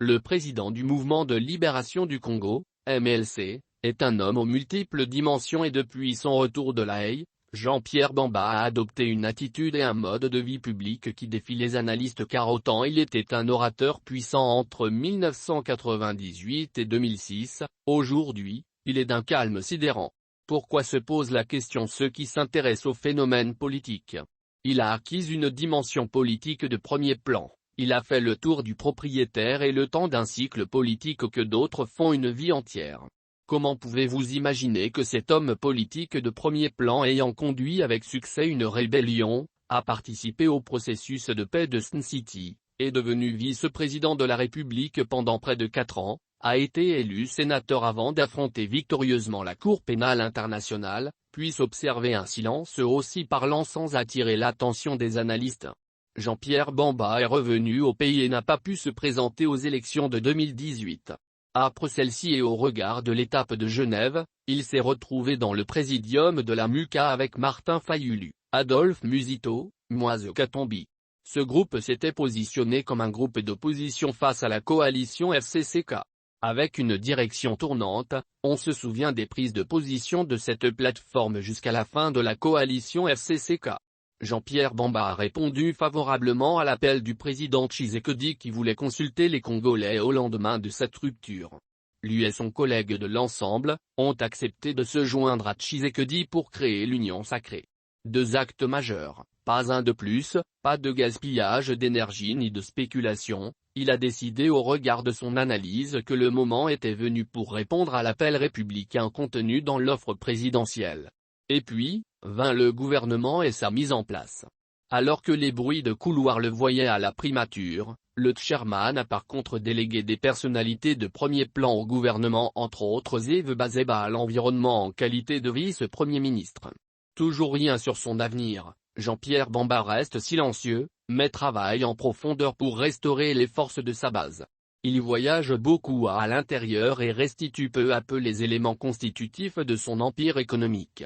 Le président du Mouvement de libération du Congo, MLC, est un homme aux multiples dimensions et depuis son retour de La Haye, Jean-Pierre Bemba a adopté une attitude et un mode de vie public qui défient les analystes car autant il était un orateur puissant entre 1998 et 2006, aujourd'hui, il est d'un calme sidérant. Pourquoi se pose la question ceux qui s'intéressent au phénomène politique? Il a acquis une dimension politique de premier plan. Il a fait le tour du propriétaire et le temps d'un cycle politique que d'autres font une vie entière. Comment pouvez-vous imaginer que cet homme politique de premier plan ayant conduit avec succès une rébellion, a participé au processus de paix de Sun City, est devenu vice-président de la République pendant près de 4 ans, a été élu sénateur avant d'affronter victorieusement la Cour pénale internationale, puisse observer un silence aussi parlant sans attirer l'attention des analystes? Jean-Pierre Bemba est revenu au pays et n'a pas pu se présenter aux élections de 2018. Après celle-ci et au regard de l'étape de Genève, il s'est retrouvé dans le présidium de la MUCA avec Martin Fayulu, Adolphe Musito, Moise Katumbi. Ce groupe s'était positionné comme un groupe d'opposition face à la coalition FCCK. Avec une direction tournante, on se souvient des prises de position de cette plateforme jusqu'à la fin de la coalition FCCK. Jean-Pierre Bemba a répondu favorablement à l'appel du président Tshisekedi qui voulait consulter les Congolais au lendemain de cette rupture. Lui et son collègue de l'Ensemble ont accepté de se joindre à Tshisekedi pour créer l'Union sacrée. 2 actes majeurs, pas un de plus, pas de gaspillage d'énergie ni de spéculation. Il a décidé au regard de son analyse que le moment était venu pour répondre à l'appel républicain contenu dans l'offre présidentielle. Et puis, vint le gouvernement et sa mise en place. Alors que les bruits de couloir le voyaient à la primature, le chairman a par contre délégué des personnalités de premier plan au gouvernement entre autres Eve Bazeba à l'environnement en qualité de vice-premier ministre. Toujours rien sur son avenir, Jean-Pierre Bemba reste silencieux, mais travaille en profondeur pour restaurer les forces de sa base. Il voyage beaucoup à l'intérieur et restitue peu à peu les éléments constitutifs de son empire économique.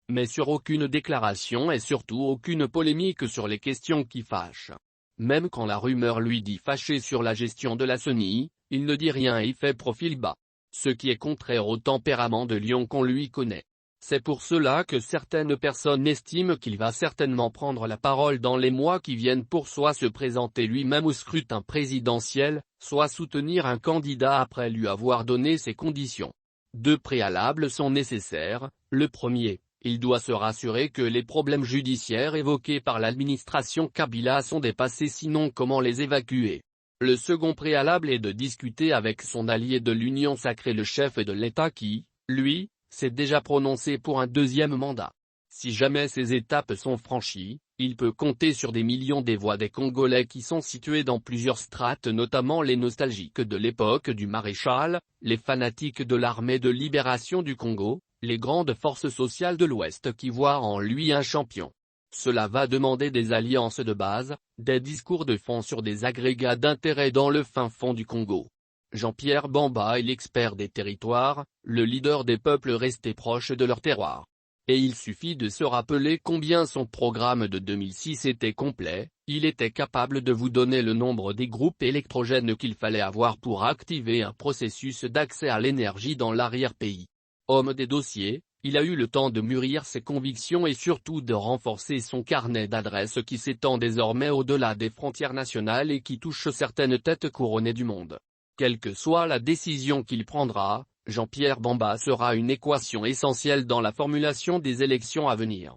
Mais sur aucune déclaration et surtout aucune polémique sur les questions qui fâchent. Même quand la rumeur lui dit fâché sur la gestion de la CENI, il ne dit rien et fait profil bas. Ce qui est contraire au tempérament de lion qu'on lui connaît. C'est pour cela que certaines personnes estiment qu'il va certainement prendre la parole dans les mois qui viennent pour soit se présenter lui-même au scrutin présidentiel, soit soutenir un candidat après lui avoir donné ses conditions. 2 préalables sont nécessaires. Le premier, il doit se rassurer que les problèmes judiciaires évoqués par l'administration Kabila sont dépassés sinon comment les évacuer. Le second préalable est de discuter avec son allié de l'Union sacrée le chef de l'État qui, lui, s'est déjà prononcé pour un 2e mandat. Si jamais ces étapes sont franchies, il peut compter sur des millions des voix des Congolais qui sont situés dans plusieurs strates notamment les nostalgiques de l'époque du maréchal, les fanatiques de l'armée de libération du Congo, les grandes forces sociales de l'Ouest qui voient en lui un champion. Cela va demander des alliances de base, des discours de fond sur des agrégats d'intérêt dans le fin fond du Congo. Jean-Pierre Bemba est l'expert des territoires, le leader des peuples restés proches de leur terroir. Et il suffit de se rappeler combien son programme de 2006 était complet, il était capable de vous donner le nombre des groupes électrogènes qu'il fallait avoir pour activer un processus d'accès à l'énergie dans l'arrière-pays. Homme des dossiers, il a eu le temps de mûrir ses convictions et surtout de renforcer son carnet d'adresses qui s'étend désormais au-delà des frontières nationales et qui touche certaines têtes couronnées du monde. Quelle que soit la décision qu'il prendra, Jean-Pierre Bemba sera une équation essentielle dans la formulation des élections à venir.